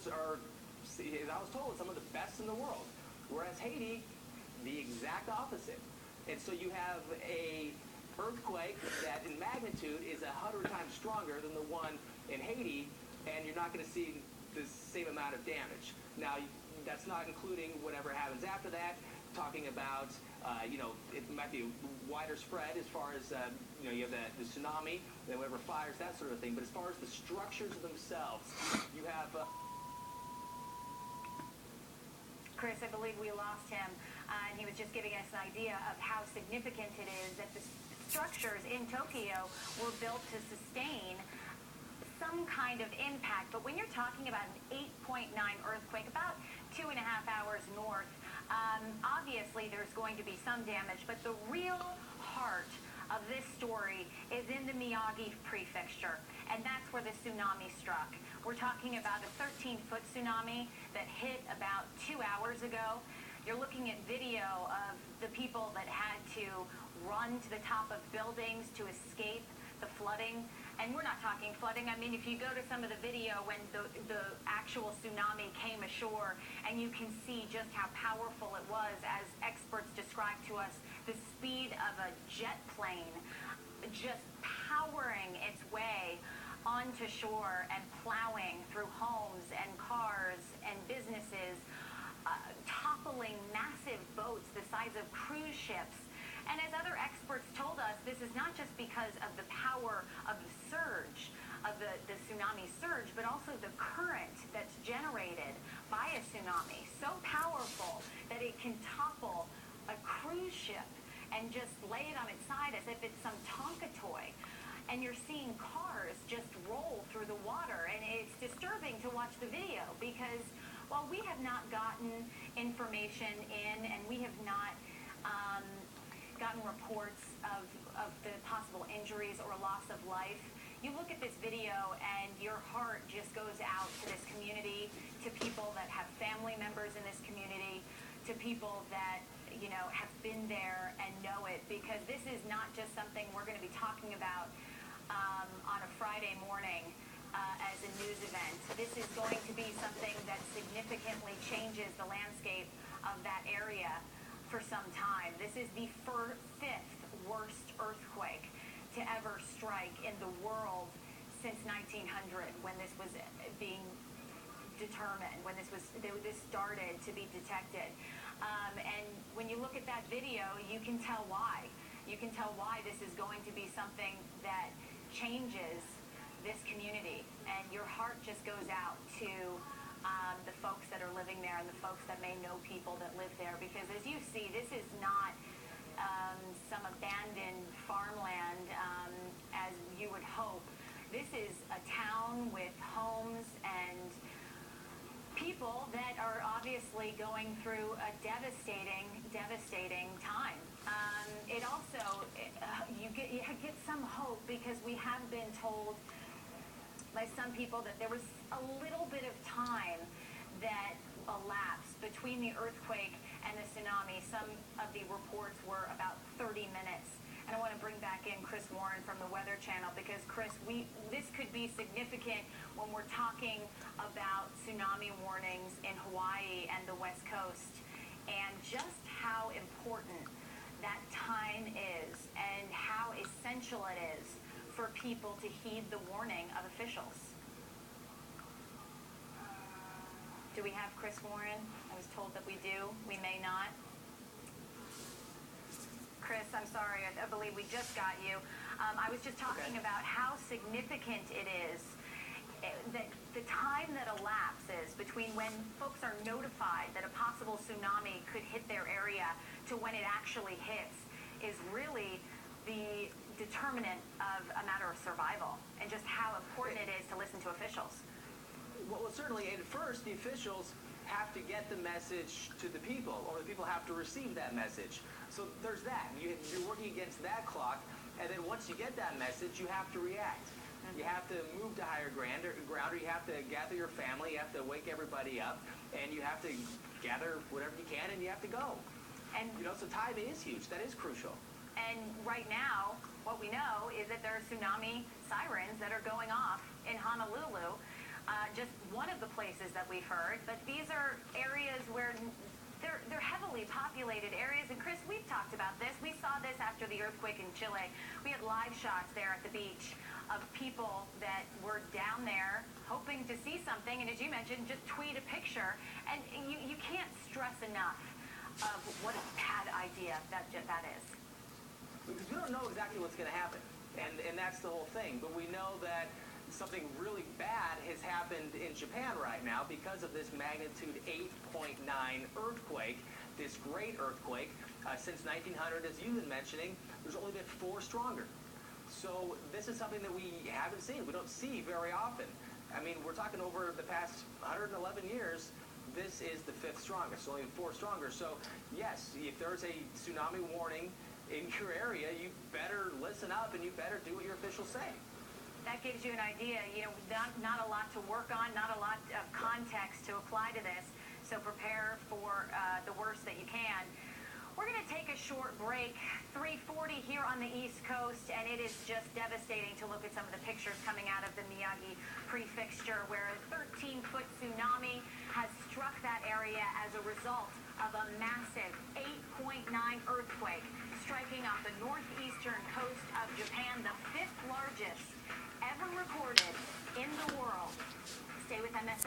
are, as I was told, some of the best in the world, whereas Haiti, the exact opposite. And so you have a earthquake that in magnitude is 100 times stronger than the one in Haiti, and you're not going to see the same amount of damage. Now, that's not including whatever happens after that, talking about, it might be wider spread as far as, you have the tsunami, then whatever fires, that sort of thing. But as far as the structures themselves, you have... Chris, I believe we lost him, and he was just giving us an idea of how significant it is that the structures in Tokyo were built to sustain some kind of impact. But when you're talking about an 8.9 earthquake, about 2.5 hours north, obviously there's going to be some damage, but the real heart of this story is in the Miyagi prefecture, and that's where the tsunami struck. We're talking about a 13-foot tsunami that hit about 2 hours ago. You're looking at video of the people that had to run to the top of buildings to escape the flooding. And we're not talking flooding. I mean, if you go to some of the video when the actual tsunami came ashore, and you can see just how powerful it was, as experts described to us, the speed of a jet plane just powering its way onto shore and plowing through homes and cars and businesses, toppling massive boats the size of cruise ships. And as other experts told us, this is not just because of the power of the surge, of the tsunami surge, but also the current that's generated by a tsunami. So powerful that it can topple a cruise ship and just lay it on its side as if it's some Tonka toy. And you're seeing cars just roll through the water. And it's disturbing to watch the video because while we have not gotten information in and we have not gotten reports of the possible injuries or loss of life, you look at this video and your heart just goes out to this community, to people that have family members in this community, to people that have been there and know it, because this is not just something we're going to be talking about on a Friday morning as a news event. This is going to be something that significantly changes the landscape of that area for some time. This is the fifth worst earthquake to ever strike in the world since 1900, when this was being determined, when this started to be detected. And when you look at that video, you can tell why. You can tell why this is going to be something that changes this community. And your heart just goes out to the folks that are living there and the folks that may know people that live there. Because as you see, this is not some abandoned farmland as you would hope. This is a town with homes and people that are obviously going through a devastating time. It also, you get some hope, because we have been told by some people that there was a little bit of time that elapsed between the earthquake and the tsunami. Some of the reports were about 30 minutes. And I want to bring back in Chris Warren from the Weather Channel, because Chris, this could be significant when we're talking about tsunami warnings in Hawaii and the West Coast, and just how important that time is and how essential it is for people to heed the warning of officials. Do we have Chris Warren? I was told that we do. We may not. Chris, I'm sorry, I believe we just got you. I was just talking about how significant it is that the time that elapses between when folks are notified that a possible tsunami could hit their area to when it actually hits is really the determinant of a matter of survival, and just how important it is to listen to officials. Well, certainly, at first, the officials have to get the message to the people, or the people have to receive that message. So there's that. You're working against that clock, and then once you get that message, you have to react. You have to move to higher ground, or you have to gather your family, you have to wake everybody up, and you have to gather whatever you can, and you have to go. And so time is huge. That is crucial. And right now, what we know is that there are tsunami sirens that are going off in Honolulu. just one of the places that we've heard, but these are areas where they're heavily populated areas. And Chris, we've talked about this. We saw this after the earthquake in Chile. We had live shots there at the beach of people that were down there hoping to see something, and as you mentioned, just tweet a picture. And you can't stress enough of what a bad idea that is. Because we don't know exactly what's going to happen, and that's the whole thing. But we know that something really bad has happened in Japan right now because of this magnitude 8.9 earthquake, this great earthquake. Since 1900, as you've been mentioning, there's only been 4 stronger. So this is something that we haven't seen. We don't see very often. I mean, we're talking over the past 111 years, this is the 5th strongest, only 4 stronger. So yes, if there's a tsunami warning in your area, you better listen up and you better do what your officials say. That gives you an idea, not a lot to work on, not a lot of context to apply to this, so prepare for the worst that you can. We're going to take a short break, 3:40 here on the East Coast, and it is just devastating to look at some of the pictures coming out of the Miyagi prefecture where a 13-foot tsunami has struck that area as a result of a massive 8.9 earthquake striking off the northeastern coast of Japan, the 5th largest ever recorded in the world. Stay with MSN.